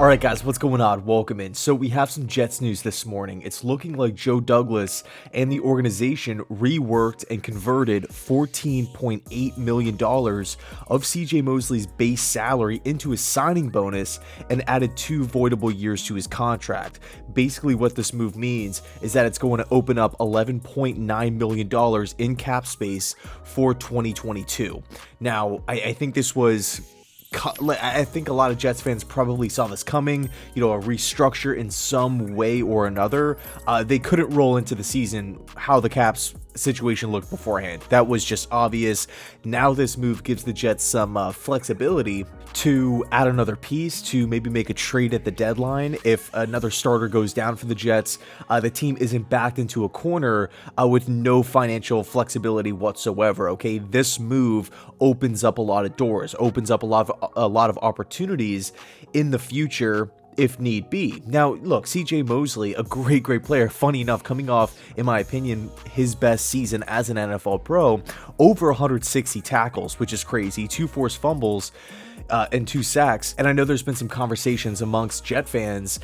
All right, guys, what's going on? Welcome in. So we have some Jets news this morning. It's looking like Joe Douglas and the organization reworked and converted $14.8 million of C.J Mosley's base salary into his signing bonus and added 2 voidable years to his contract. Basically, what this move means is that it's going to open up $11.9 million in cap space for 2022. Now, I think this was... I think a lot of Jets fans probably saw this coming, a restructure in some way or another. They couldn't roll into the season how the Caps situation looked beforehand. That was just obvious. Now this move gives the Jets some flexibility to add another piece, to maybe make a trade at the deadline. If another starter goes down for the Jets, the team isn't backed into a corner with no financial flexibility whatsoever. Okay, this move opens up a lot of doors, opens up a lot of opportunities in the future if need be. Now, look, C.J Mosley, a great player, funny enough, coming off, in my opinion, his best season as an NFL pro, over 160 tackles, which is crazy, 2 forced fumbles, and 2 sacks. And I know there's been some conversations amongst Jet fans,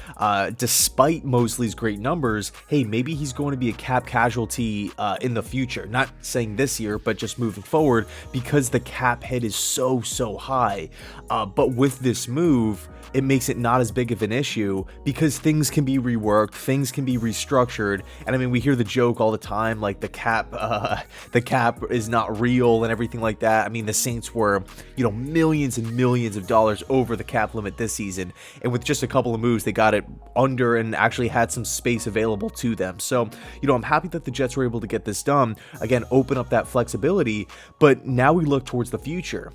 despite Mosley's great numbers, hey, maybe he's going to be a cap casualty in the future. Not saying this year, but just moving forward, because the cap hit is so high. But with this move, it makes it not as big of an issue because things can be reworked, things can be restructured. And I mean, we hear the joke all the time, like the cap is not real and everything like that. I mean, the Saints were, millions and millions of dollars over the cap limit this season. And with just a couple of moves, they got it under and actually had some space available to them. So, I'm happy that the Jets were able to get this done. Again, open up that flexibility. But now we look towards the future.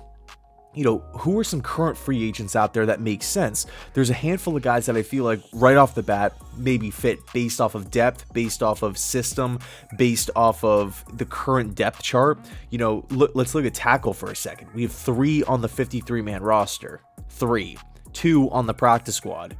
Who are some current free agents out there that make sense? There's a handful of guys that I feel like right off the bat maybe fit based off of depth, based off of system, based off of the current depth chart. Let's look at tackle for a second. We have 3 on the 53-man roster. 3. 2 on the practice squad.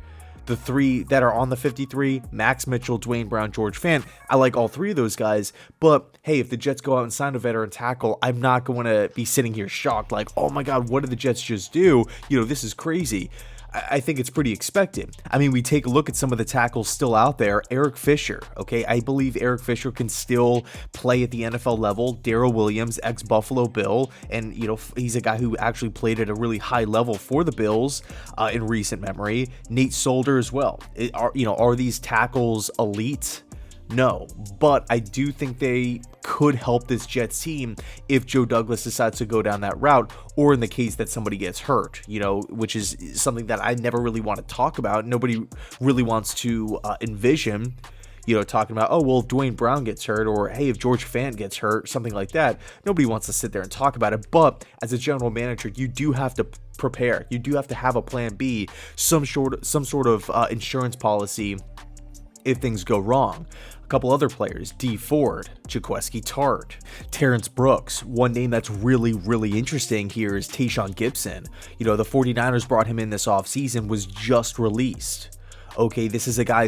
The 3 that are on the 53, Max Mitchell, Dwayne Brown, George Fant. I like all 3 of those guys, but hey, if the Jets go out and sign a veteran tackle, I'm not going to be sitting here shocked like, oh my God, what did the Jets just do? This is crazy. I think it's pretty expected. I mean, we take a look at some of the tackles still out there. Eric Fisher, okay? I believe Eric Fisher can still play at the NFL level. Darrell Williams, ex-Buffalo Bill, and, he's a guy who actually played at a really high level for the Bills in recent memory. Nate Solder as well. Are these tackles elite? No, but I do think they could help this Jets team if Joe Douglas decides to go down that route, or in the case that somebody gets hurt, which is something that I never really want to talk about. Nobody really wants to envision, talking about, oh, well, Dwayne Brown gets hurt, or hey, if George Fant gets hurt, something like that. Nobody wants to sit there and talk about it. But as a general manager, you do have to prepare. You do have to have a plan B, some sort of insurance policy if things go wrong. A couple other players, D Ford, Jaquiski Tartt, Terrence Brooks. One name that's really interesting here is Tashaun Gipson. The 49ers brought him in this offseason, was just released. Okay, this is a guy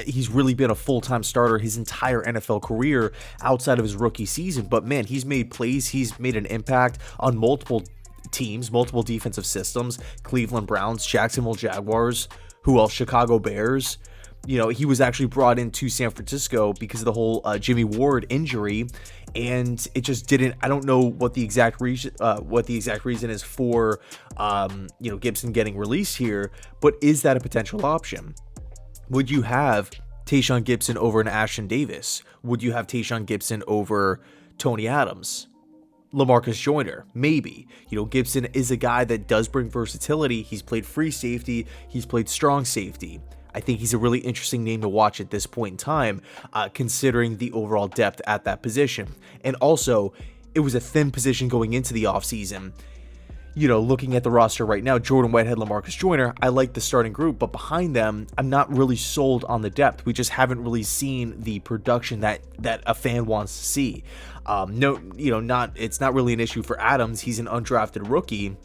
he's really been a full-time starter his entire NFL career outside of his rookie season. But man, he's made plays, he's made an impact on multiple teams, multiple defensive systems, Cleveland Browns, Jacksonville Jaguars, who else? Chicago Bears. He was actually brought into San Francisco because of the whole Jimmy Ward injury, and it just didn't. I don't know what the exact reason is for Gipson getting released here, but is that a potential option? Would you have Tashaun Gipson over an Ashton Davis? Would you have Tashaun Gipson over Tony Adams? LaMarcus Joyner, maybe. Gipson is a guy that does bring versatility. He's played free safety. He's played strong safety. I think he's a really interesting name to watch at this point in time, considering the overall depth at that position. And also, it was a thin position going into the offseason. Looking at the roster right now, Jordan Whitehead, LaMarcus Joyner, I like the starting group, but behind them, I'm not really sold on the depth. We just haven't really seen the production that a fan wants to see. It's not really an issue for Adams. He's an undrafted rookie.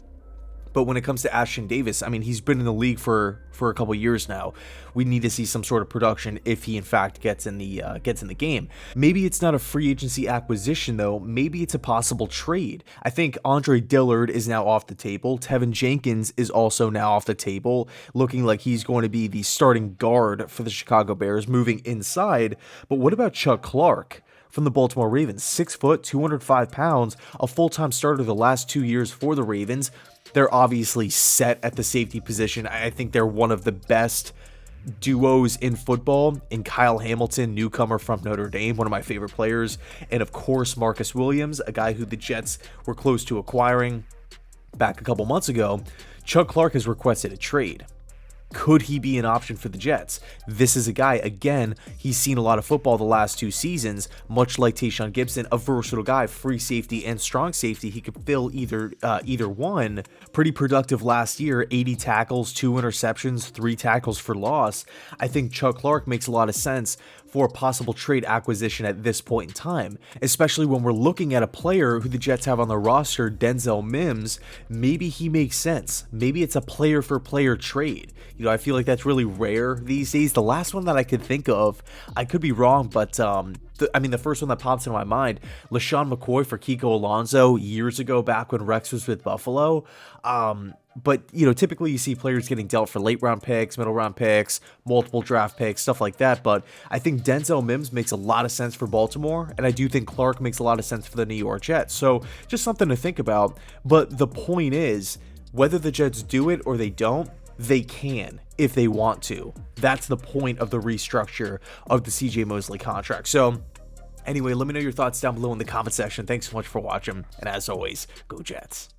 But when it comes to Ashton Davis, I mean, he's been in the league for a couple years now. We need to see some sort of production if he in fact gets in the game. Maybe it's not a free agency acquisition though. Maybe it's a possible trade. I think Andre Dillard is now off the table. Tevin Jenkins is also now off the table, looking like he's going to be the starting guard for the Chicago Bears moving inside. But what about Chuck Clark from the Baltimore Ravens? 6 foot, 205 pounds, a full-time starter the last 2 years for the Ravens. They're obviously set at the safety position. I think they're one of the best duos in football, in Kyle Hamilton, newcomer from Notre Dame, one of my favorite players, and of course Marcus Williams, a guy who the Jets were close to acquiring back a couple months ago. Chuck Clark has requested a trade. Could he be an option for the Jets? This is a guy, again, he's seen a lot of football the last 2 seasons, much like Tashaun Gipson, a versatile guy, free safety and strong safety. He could fill either one. Pretty productive last year, 80 tackles, 2 interceptions, 3 tackles for loss. I think Chuck Clark makes a lot of sense for a possible trade acquisition at this point in time, especially when we're looking at a player who the Jets have on the roster, Denzel Mims. Maybe he makes sense. Maybe it's a player for player trade. You know, I feel like that's really rare these days. The last one that I could think of, I could be wrong, but the first one that pops into my mind, LaShawn McCoy for Kiko Alonso years ago, back when Rex was with Buffalo. But, you know, typically you see players getting dealt for late round picks, middle round picks, multiple draft picks, stuff like that. But I think Denzel Mims makes a lot of sense for Baltimore, and I do think Clark makes a lot of sense for the New York Jets. So just something to think about. But the point is, whether the Jets do it or they don't, they can if they want to. That's the point of the restructure of the C.J Mosley contract. So anyway, let me know your thoughts down below in the comment section. Thanks so much for watching, and as always, go Jets.